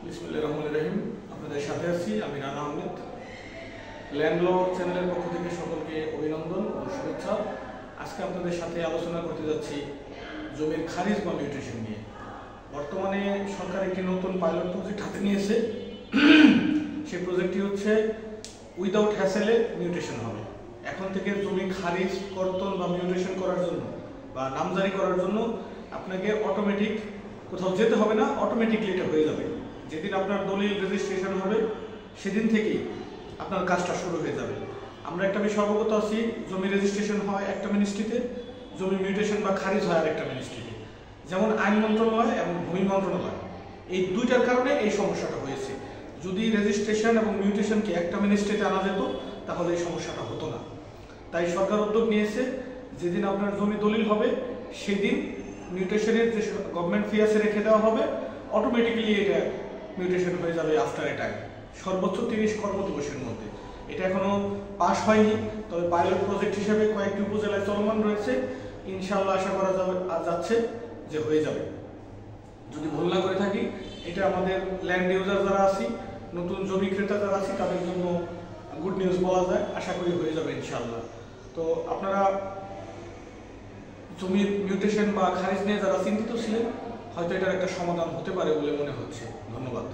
বিসমিল্লাহির রহমানির রহিম। আপনাদের সাথে আছি আমি রানা আহমেদ। ল্যান্ড ল চ্যানেলের পক্ষ থেকে সকলকে অভিনন্দন ও শুভেচ্ছা। আজকে আপনাদের সাথে আলোচনা করতে যাচ্ছি জমির খারিজ বা মিউটেশন নিয়ে। বর্তমানে সরকার একটি নতুন পাইলট প্রজেক্ট হাতে নিয়েছে। সেই প্রজেক্টটি হচ্ছে উইদাউট হ্যাসেলে মিউটেশন হবে। এখন থেকে জমি খারিজ, কর্তন বা মিউটেশন করার জন্য বা নামজারি করার জন্য আপনাকে অটোমেটিক কোথাও যেতে হবে না, অটোমেটিকলি এটা হয়ে যাবে। যেদিন আপনার দলিল রেজিস্ট্রেশন হবে সেদিন থেকেই আপনার কাজটা শুরু হয়ে যাবে। আমরা একটা বিষয় অবগত আছি, জমি রেজিস্ট্রেশন হয় একটা মিনিস্ট্রিতে, জমি মিউটেশন বা খারিজ হয় আরেকটা মিনিস্ট্রিতে। যেমন আইন মন্ত্রণালয় এবং ভূমি মন্ত্রণালয়, এই দুইটার কারণে এই সমস্যাটা হয়েছে। যদি রেজিস্ট্রেশন এবং মিউটেশনকে একটা মিনিস্ট্রিতে আনা যেত তাহলে এই সমস্যাটা হতো না। তাই সরকার উদ্যোগ নিয়েছে, যেদিন আপনার জমি দলিল হবে সেদিন মিউটেশনের যে গভর্নমেন্ট ফি আছে রেখে দেওয়া হবে, অটোমেটিক্যালি এটা মিউটেশন হয়ে যাবে আফটার এ টাইম, সর্বোচ্চ 30 কর্মদিবসের মধ্যে। এটা এখনো পাস হয়নি, তবে পাইলট প্রজেক্ট হিসেবে কয়েকটি উপজেলায় চলমান রয়েছে। ইনশাআল্লাহ আশা করা যাচ্ছে যে হয়ে যাবে। যদি ভুল না করে থাকি, এটা আমাদের ল্যান্ড ইউজার যারা আছি, নতুন জমি ক্রেতা যারা আছি, তাদের জন্য গুড নিউজ বলা যায়। আশা করি হয়ে যাবে ইনশাআল্লাহ। তো আপনারা জমির মিউটেশন বা খারিজ নিয়ে যারা চিন্তিত ছিলেন, হয়তো এটার একটা সমাধান হতে পারে বলে মনে হচ্ছে। ধন্যবাদ।